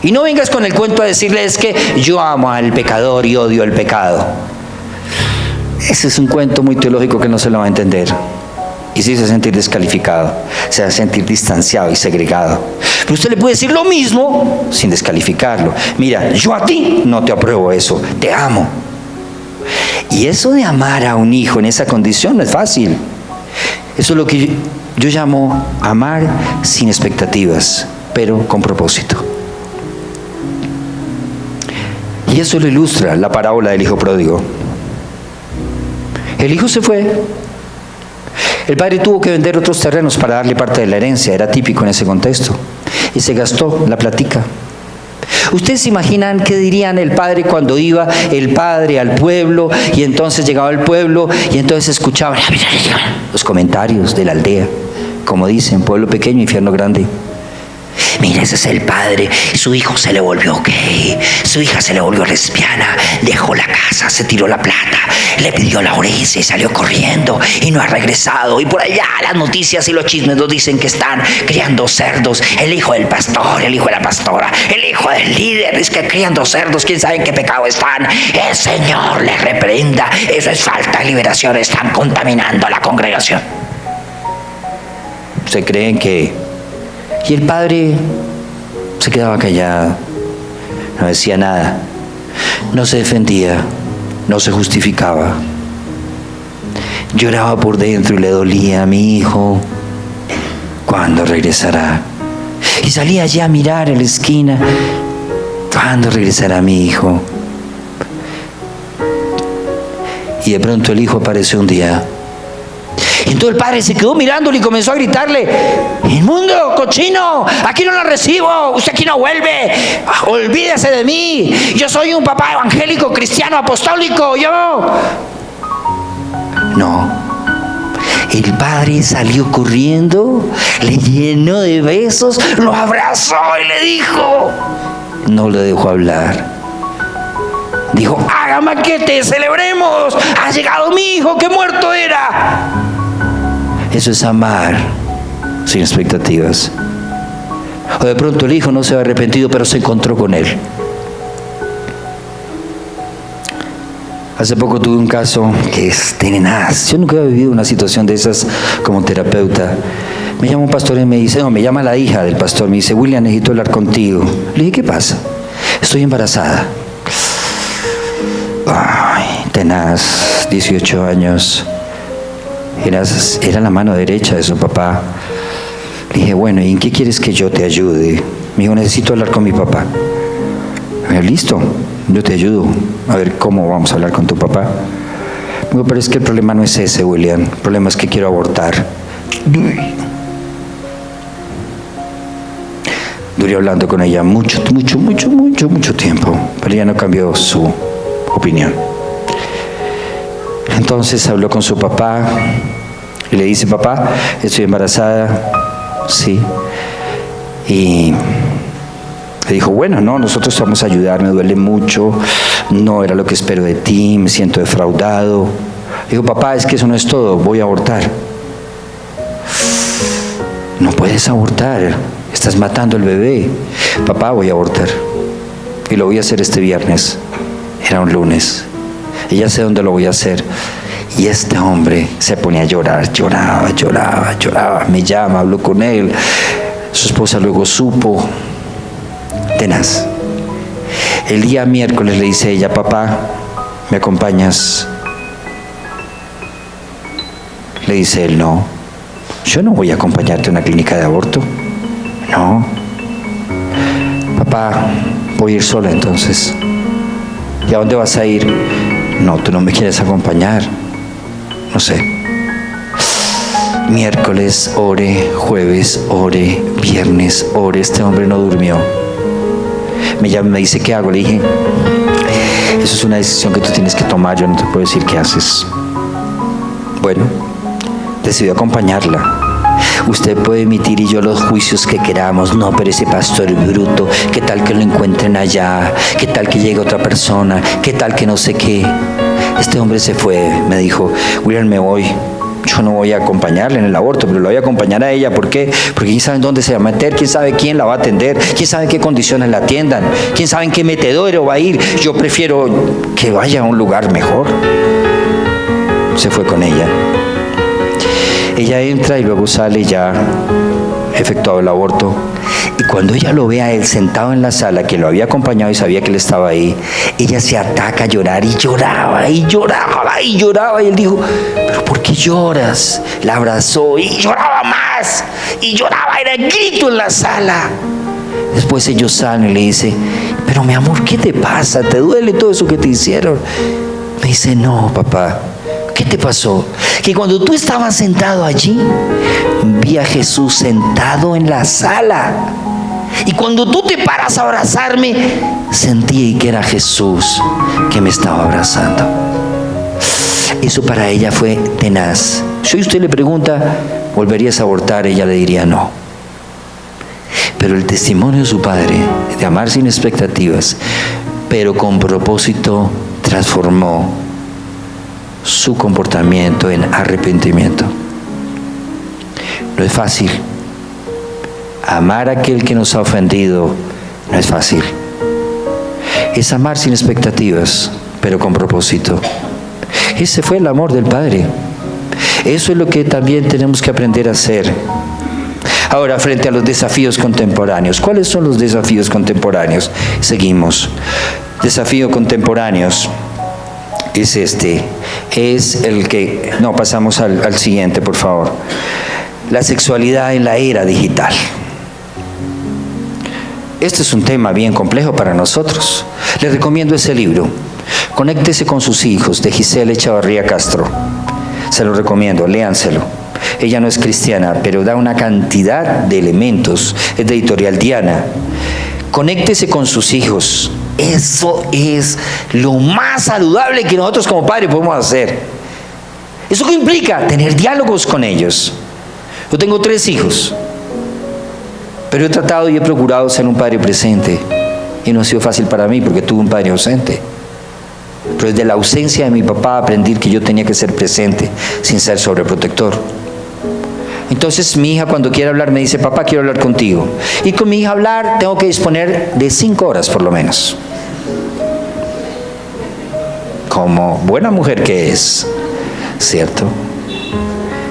Y no vengas con el cuento a decirles que yo amo al pecador y odio el pecado. Ese es un cuento muy teológico que no se lo va a entender. Y sí se va a sentir descalificado, se va a sentir distanciado y segregado. Pero usted le puede decir lo mismo sin descalificarlo. Mira, yo a ti no te apruebo eso, te amo. Y eso de amar a un hijo en esa condición no es fácil. Eso es lo que yo llamo amar sin expectativas, pero con propósito. Y eso lo ilustra la parábola del hijo pródigo. El hijo se fue. El padre tuvo que vender otros terrenos para darle parte de la herencia, era típico en ese contexto. Y se gastó la platica. ¿Ustedes se imaginan qué dirían el padre cuando iba el padre al pueblo y entonces llegaba al pueblo y entonces escuchaban los comentarios de la aldea? Como dicen, pueblo pequeño, infierno grande. Mira, ese es el padre, su hijo se le volvió gay, su hija se le volvió lesbiana, dejó la casa, se tiró la plata, le pidió la oreja y salió corriendo y no ha regresado. Y por allá las noticias y los chismes nos dicen que están criando cerdos, el hijo del pastor, el hijo de la pastora, el hijo del líder, es que criando cerdos, quién sabe en qué pecado están. El Señor les reprenda, eso es falta de liberación, están contaminando a la congregación. ¿Se creen que...? Y el padre se quedaba callado, no decía nada, no se defendía, no se justificaba. Lloraba por dentro y le dolía a mi hijo. ¿Cuándo regresará? Y salía allá a mirar en la esquina. ¿Cuándo regresará mi hijo? Y de pronto el hijo apareció un día. Y entonces el padre se quedó mirándole y comenzó a gritarle: inmundo, cochino, aquí no lo recibo, usted aquí no vuelve, olvídese de mí, yo soy un papá evangélico, cristiano, apostólico, yo. No, el padre salió corriendo, le llenó de besos, lo abrazó y le dijo, no le dejó hablar. Dijo, haga maquete, celebremos, ha llegado mi hijo que muerto era. Eso es amar sin expectativas. O de pronto el hijo no se había arrepentido, pero se encontró con él. Hace poco tuve un caso que es tenaz. Yo nunca había vivido una situación de esas como terapeuta. Me llama un pastor y me dice, no, me llama la hija del pastor, me dice, William, necesito hablar contigo. Le dije, ¿qué pasa? Estoy embarazada. Ay, tenaz, 18 años. Era la mano derecha de su papá. Le dije, bueno, ¿y en qué quieres que yo te ayude? Me dijo, necesito hablar con mi papá. Me dijo, listo, yo te ayudo. A ver, ¿cómo vamos a hablar con tu papá? Me dijo, pero es que el problema no es ese, William. El problema es que quiero abortar. Duré hablando con ella mucho tiempo, pero ella no cambió su opinión. Entonces habló con su papá y le dice, papá, estoy embarazada. Sí. Y le dijo, bueno, no, nosotros te vamos a ayudar, me duele mucho, no era lo que espero de ti, me siento defraudado. Le dijo, papá, es que eso no es todo, voy a abortar. No puedes abortar, estás matando al bebé. Papá, voy a abortar. Y lo voy a hacer este viernes. Era un lunes. Y ya sé dónde lo voy a hacer. Y este hombre se ponía a llorar, lloraba. Me llama, habló con él. Su esposa luego supo. Tenaz. El día miércoles le dice ella, papá, ¿me acompañas? Le dice él, no. Yo no voy a acompañarte a una clínica de aborto. No. Papá, voy a ir sola entonces. ¿Y a dónde vas a ir? No, tú no me quieres acompañar. No sé. Miércoles ore, jueves ore, viernes ore. Este hombre no durmió. Me llama y me dice, ¿qué hago? Le dije, eso es una decisión que tú tienes que tomar. Yo no te puedo decir qué haces. Bueno, decidió acompañarla. Usted puede emitir y yo los juicios que queramos. No, pero ese pastor es bruto. ¿Qué tal que lo encuentren allá? ¿Qué tal que llegue otra persona? ¿Qué tal que no sé qué? Este hombre se fue. Me dijo, William, me voy. Yo no voy a acompañarle en el aborto, pero lo voy a acompañar a ella. ¿Por qué? Porque quién sabe en dónde se va a meter, quién sabe quién la va a atender, quién sabe en qué condiciones la atiendan, quién sabe en qué metedero va a ir. Yo prefiero que vaya a un lugar mejor. Se fue con ella. Ella entra y luego sale ya efectuado el aborto. Y cuando ella lo ve a él sentado en la sala, que lo había acompañado y sabía que él estaba ahí, ella se ataca a llorar y lloraba. Y él dijo, ¿pero por qué lloras? La abrazó y lloraba más. Y lloraba, era el grito en la sala. Después ellos salen y le dice, pero mi amor, ¿qué te pasa? ¿Te duele todo eso que te hicieron? Me dice, no, papá. ¿Qué te pasó? Que cuando tú estabas sentado allí, vi a Jesús sentado en la sala. Y cuando tú te paras a abrazarme, sentí que era Jesús que me estaba abrazando. Eso para ella fue tenaz. Si hoy usted le pregunta, ¿volverías a abortar? Ella le diría no. Pero el testimonio de su padre, de amar sin expectativas, pero con propósito, transformó su comportamiento en arrepentimiento. No es fácil. Amar a aquel que nos ha ofendido no es fácil. Es amar sin expectativas, pero con propósito. Ese fue el amor del Padre. Eso es lo que también tenemos que aprender a hacer. Ahora, frente a los desafíos contemporáneos, ¿cuáles son los desafíos contemporáneos? Seguimos. Desafío contemporáneos es este. Es el que... No, pasamos al siguiente, por favor. La sexualidad en la era digital. Este es un tema bien complejo para nosotros. Les recomiendo ese libro. Conéctese con sus hijos, de Gisela Echavarría Castro. Se lo recomiendo, léanselo. Ella no es cristiana, pero da una cantidad de elementos. Es de Editorial Diana. Conéctese con sus hijos. Eso es lo más saludable que nosotros como padres podemos hacer. ¿Eso qué implica? Tener diálogos con ellos. Yo tengo 3 hijos, pero he tratado y he procurado ser un padre presente. Y no ha sido fácil para mí porque tuve un padre ausente. Pero desde la ausencia de mi papá aprendí que yo tenía que ser presente sin ser sobreprotector. Entonces mi hija cuando quiere hablar me dice, papá, quiero hablar contigo. Y con mi hija hablar tengo que disponer de 5 horas por lo menos. Como buena mujer que es, ¿cierto?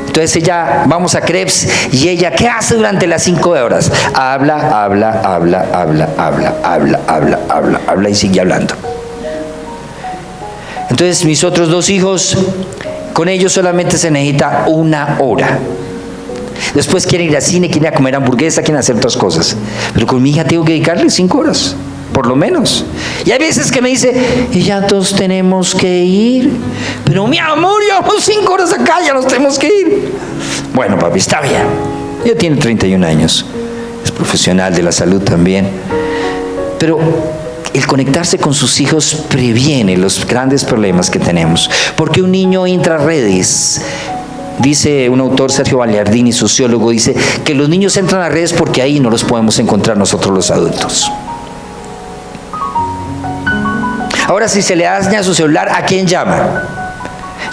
Entonces ella, vamos a Krebs, y ella, ¿qué hace durante las 5 horas? Habla y sigue hablando. Entonces mis otros 2 hijos, con ellos solamente se necesita 1 hora. Después quieren ir al cine, quieren ir a comer hamburguesa, quieren hacer otras cosas. Pero con mi hija tengo que dedicarle 5 horas, por lo menos. Y hay veces que me dice, y ya todos tenemos que ir. Pero mi amor, llevamos 5 horas acá, ya nos tenemos que ir. Bueno, papi, está bien. Ella tiene 31 años. Es profesional de la salud también. Pero el conectarse con sus hijos previene los grandes problemas que tenemos. Porque un niño entra a redes. Dice un autor, Sergio Baliardini, sociólogo, dice que los niños entran a redes porque ahí no los podemos encontrar nosotros los adultos. Ahora, si se le daña su celular, ¿a quién llama?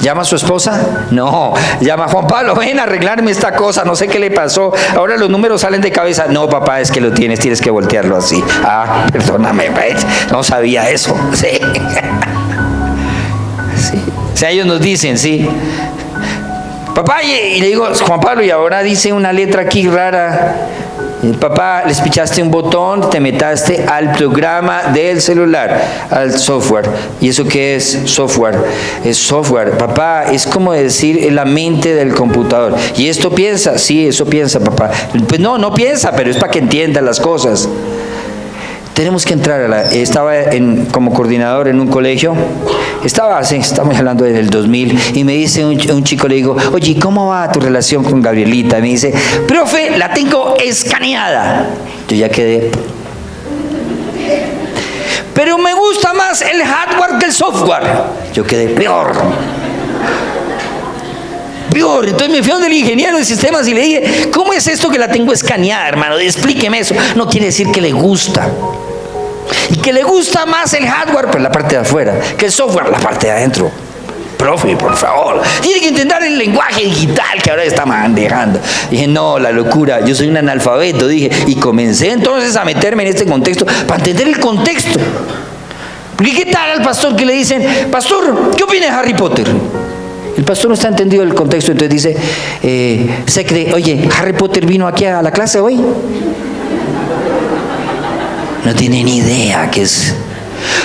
¿Llama a su esposa? No. Llama a Juan Pablo, ven a arreglarme esta cosa, no sé qué le pasó. Ahora los números salen de cabeza. No, papá, es que lo tienes que voltearlo así. Ah, perdóname, no sabía eso. Sí. Sí. O sea, ellos nos dicen, sí. Papá, y le digo, Juan Pablo, y ahora dice una letra aquí rara. Papá, les pichaste un botón, te metaste al programa del celular, al software. ¿Y eso qué es? Software. Es software. Papá, es como decir la mente del computador. ¿Y esto piensa? Sí, eso piensa, papá. Pues no piensa, pero es para que entienda las cosas. Tenemos que entrar estaba como coordinador en un colegio, estamos hablando del 2000, y me dice un chico, le digo, oye, ¿cómo va tu relación con Gabrielita? Y me dice, profe, la tengo escaneada. Yo ya quedé. Pero me gusta más el hardware que el software. Yo quedé peor. Entonces me fui a donde el ingeniero de sistemas y le dije, ¿cómo es esto que la tengo escaneada, hermano? Explíqueme eso. No quiere decir que le gusta. Y que le gusta más el hardware, pero la parte de afuera, que el software, la parte de adentro. Profe, por favor, tiene que entender el lenguaje digital que ahora está manejando. Dije, no, la locura, yo soy un analfabeto, dije, y comencé entonces a meterme en este contexto para entender el contexto. Porque ¿qué tal al pastor que le dicen, pastor, ¿qué opina de Harry Potter? El pastor no está entendido el contexto, entonces dice, oye, Harry Potter vino aquí a la clase hoy. No tiene ni idea qué es.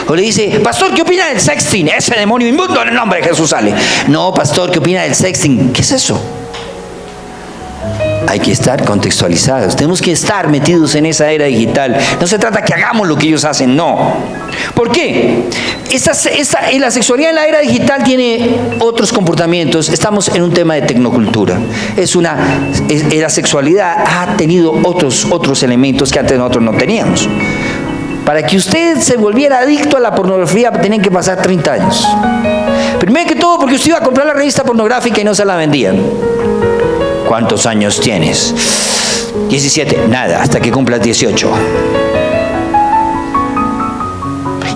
O le dice, pastor, ¿qué opina del sexting? Ese demonio inmundo en el nombre de Jesús sale. No, pastor, ¿qué opina del sexting? ¿Qué es eso? Hay que estar contextualizados, tenemos que estar metidos en esa era digital. No se trata que hagamos lo que ellos hacen, no. ¿Por qué? La sexualidad en la era digital tiene otros comportamientos. Estamos en un tema de tecnocultura. La sexualidad ha tenido otros elementos que antes nosotros no teníamos. Para que usted se volviera adicto a la pornografía tenían que pasar 30 años. Primero que todo porque usted iba a comprar la revista pornográfica y no se la vendían. ¿Cuántos años tienes? 17. Nada, hasta que cumplas 18.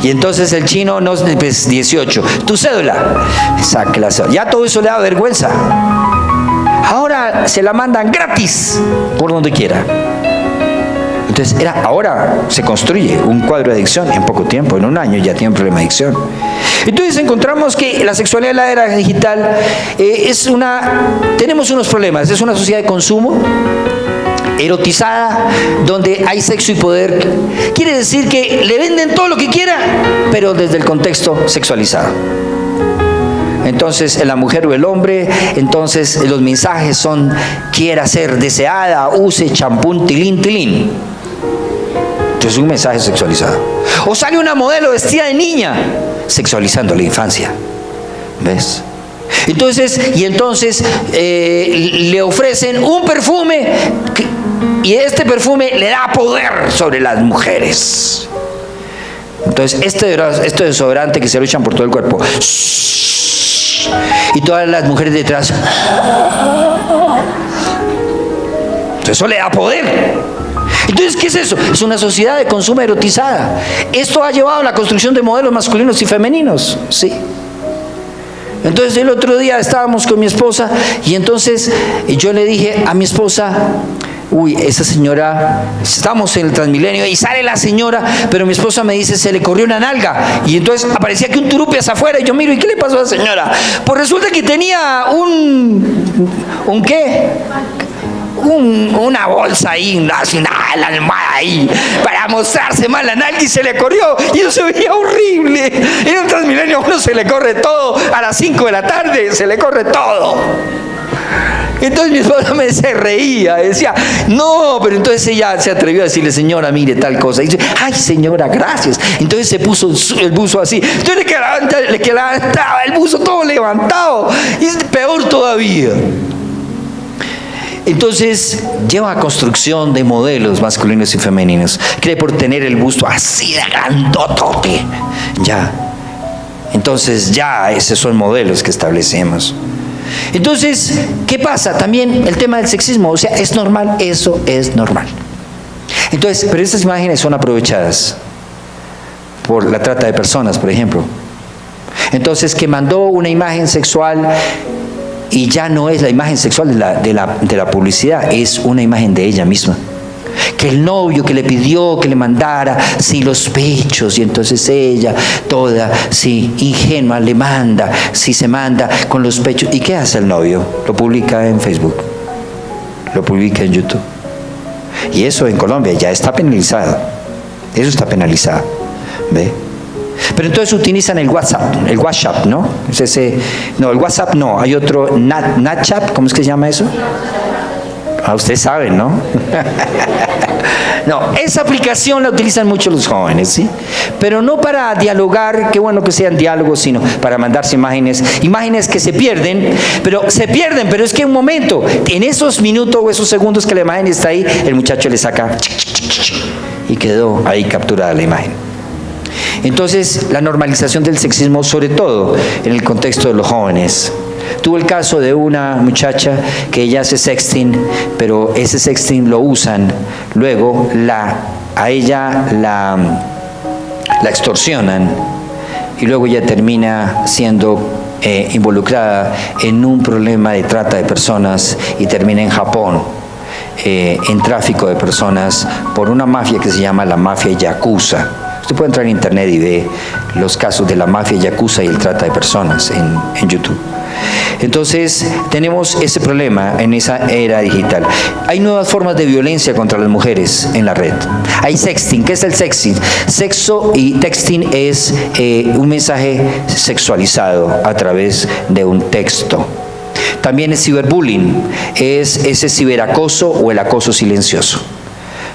Y entonces el chino, no, pues 18. Tu cédula. Saque la cédula. Ya todo eso le da vergüenza. Ahora se la mandan gratis por donde quiera. Entonces ahora se construye un cuadro de adicción en poco tiempo, en un año ya tiene un problema de adicción. Entonces encontramos que la sexualidad en la era digital tenemos unos problemas. Es una sociedad de consumo erotizada, donde hay sexo y poder. Quiere decir que le venden todo lo que quiera, pero desde el contexto sexualizado. Entonces la mujer o el hombre, entonces los mensajes son: quiera ser deseada, use champú, tilín, tilín. Entonces es un mensaje sexualizado. O sale una modelo vestida de niña, sexualizando la infancia. ¿Ves? Entonces le ofrecen un perfume y este perfume le da poder sobre las mujeres. Entonces este desodorante que se lo echan por todo el cuerpo, y todas las mujeres detrás, entonces eso le da poder. Entonces, ¿qué es eso? Es una sociedad de consumo erotizada. Esto ha llevado a la construcción de modelos masculinos y femeninos, ¿sí? Entonces el otro día estábamos con mi esposa y entonces yo le dije a mi esposa, uy, esa señora, estamos en el Transmilenio y sale la señora, pero mi esposa me dice, se le corrió una nalga, y entonces aparecía que un turupi hacia afuera, y yo miro, ¿y qué le pasó a la señora? Pues resulta que tenía ¿un qué? Una bolsa ahí, la almohada ahí, para mostrarse más la nalga, y se le corrió, y eso se veía horrible. En un Transmilenio a uno se le corre todo, a las 5 de la tarde se le corre todo. Entonces mi esposa se reía, decía, no, pero entonces ella se atrevió a decirle, señora, mire tal cosa. Y dice, ay, señora, gracias. Entonces se puso el buzo así. Entonces le levantaba el buzo todo levantado. Y es peor todavía. Entonces lleva a construcción de modelos masculinos y femeninos. Cree por tener el busto así de grandotote. Ya. Entonces ya esos son modelos que establecemos. Entonces, ¿qué pasa? También el tema del sexismo, o sea, es normal, eso es normal. Entonces, pero estas imágenes son aprovechadas por la trata de personas, por ejemplo. Entonces, que mandó una imagen sexual y ya no es la imagen sexual de la publicidad, es una imagen de ella misma. Que el novio que le pidió que le mandara, sí, los pechos, y entonces ella, toda, sí, ingenua, le manda, sí, se manda con los pechos. ¿Y qué hace el novio? Lo publica en Facebook, lo publica en YouTube. Y eso en Colombia ya está penalizado. Eso está penalizado. ¿Ve? Pero entonces utilizan el WhatsApp, ¿no? No, el WhatsApp no, hay otro, Natchat, ¿cómo es que se llama eso? Ah, ustedes saben, ¿no? No, esa aplicación la utilizan mucho los jóvenes, ¿sí? Pero no para dialogar, qué bueno que sean diálogos, sino para mandarse imágenes que se pierden, pero es que en un momento, en esos minutos o esos segundos que la imagen está ahí, el muchacho le saca y quedó ahí capturada la imagen. Entonces, la normalización del sexismo, sobre todo en el contexto de los jóvenes. Tuve el caso de una muchacha que ella hace sexting, pero ese sexting lo usan, luego a ella la extorsionan y luego ella termina siendo involucrada en un problema de trata de personas y termina en Japón en tráfico de personas por una mafia que se llama la mafia yakuza. Usted puede entrar en internet y ve los casos de la mafia yakuza y el trata de personas en YouTube. Entonces, tenemos ese problema en esa era digital. Hay nuevas formas de violencia contra las mujeres en la red. Hay sexting. ¿Qué es el sexting? Sexo y texting es un mensaje sexualizado a través de un texto. También es ciberbullying, es ese ciberacoso o el acoso silencioso.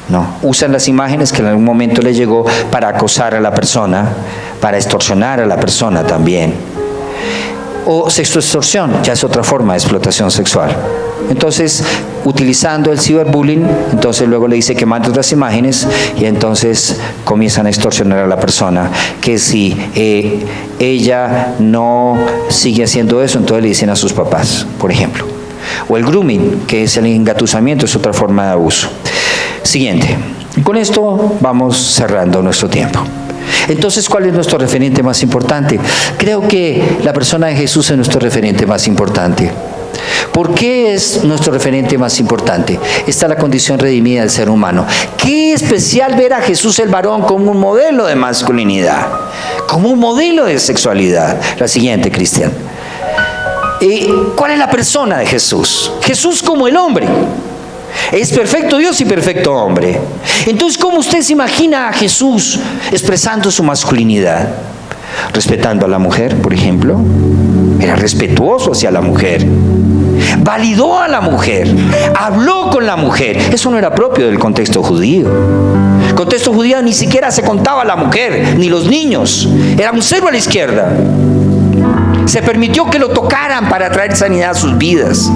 No, usan las imágenes que en algún momento le llegó para acosar a la persona, para extorsionar a la persona también. O sexoextorsión, ya es otra forma de explotación sexual. Entonces, utilizando el ciberbullying, entonces luego le dice que mande otras imágenes y entonces comienzan a extorsionar a la persona, que si ella no sigue haciendo eso, entonces le dicen a sus papás, por ejemplo. O el grooming, que es el engatusamiento, es otra forma de abuso. Siguiente. Con esto vamos cerrando nuestro tiempo. Entonces, ¿cuál es nuestro referente más importante? Creo que la persona de Jesús es nuestro referente más importante. ¿Por qué es nuestro referente más importante? Está la condición redimida del ser humano. Qué especial ver a Jesús el varón como un modelo de masculinidad, como un modelo de sexualidad. La siguiente, Cristian. ¿Cuál es la persona de Jesús? Jesús como el hombre. Es perfecto Dios y perfecto hombre. Entonces, ¿cómo usted se imagina a Jesús expresando su masculinidad? Respetando a la mujer, por ejemplo. Era respetuoso hacia la mujer. Validó a la mujer. Habló con la mujer. Eso no era propio del contexto judío. El contexto judío ni siquiera se contaba a la mujer, ni los niños. Era un cero a la izquierda. se permitió que lo tocaran para traer sanidad a sus vidas.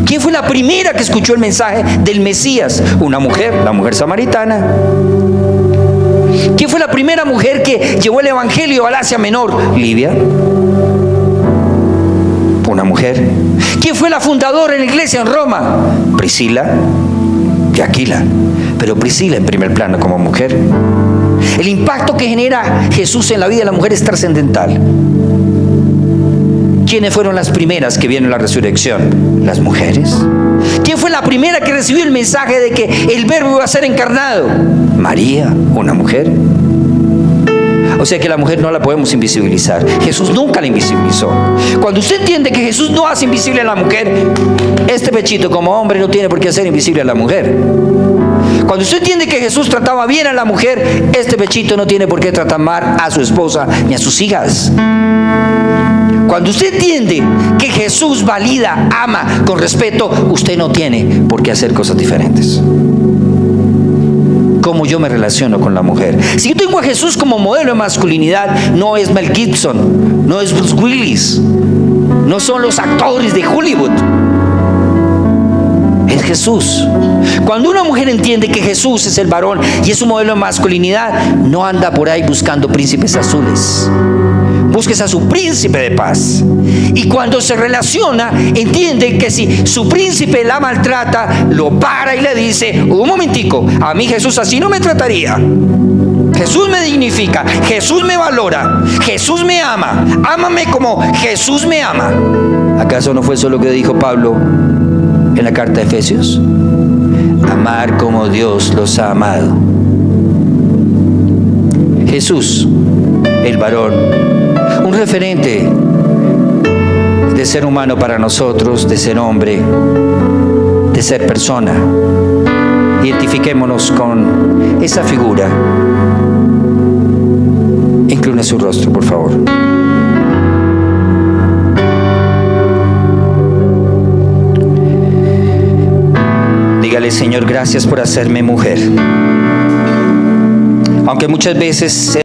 ¿Quién fue la primera que escuchó el mensaje del Mesías? Una mujer, la mujer samaritana. ¿Quién fue la primera mujer que llevó el evangelio al Asia Menor? Libia. Una mujer. ¿Quién fue la fundadora en la iglesia en Roma? Priscila y Aquila. Pero Priscila en primer plano como mujer. El impacto que genera Jesús en la vida de la mujer es trascendental. ¿Quiénes fueron las primeras que vieron la resurrección? Las mujeres. ¿Quién fue la primera que recibió el mensaje de que el Verbo iba a ser encarnado? María, una mujer. O sea que la mujer no la podemos invisibilizar. Jesús nunca la invisibilizó. Cuando usted entiende que Jesús no hace invisible a la mujer, este pechito como hombre no tiene por qué hacer invisible a la mujer. Cuando usted entiende que Jesús trataba bien a la mujer, este pechito no tiene por qué tratar mal a su esposa ni a sus hijas. Cuando usted entiende que Jesús valida, ama con respeto, usted no tiene por qué hacer cosas diferentes. ¿Cómo yo me relaciono con la mujer? Si yo tengo a Jesús como modelo de masculinidad, no es Mel Gibson, no es Bruce Willis, no son los actores de Hollywood. Es Jesús. Cuando una mujer entiende que Jesús es el varón y es un modelo de masculinidad, no anda por ahí buscando príncipes azules. Busques a su príncipe de paz. Y cuando se relaciona, entiende que si su príncipe la maltrata, lo para y le dice: un momentico, a mí Jesús así no me trataría. Jesús me dignifica, Jesús me valora, Jesús me ama. Ámame como Jesús me ama. ¿Acaso no fue eso lo que dijo Pablo en la carta de Efesios? Amar como Dios los ha amado. Jesús, el varón, un referente de ser humano para nosotros, de ser hombre, de ser persona. Identifiquémonos con esa figura. Incline su rostro, por favor. Dígale: Señor, gracias por hacerme mujer. Aunque muchas veces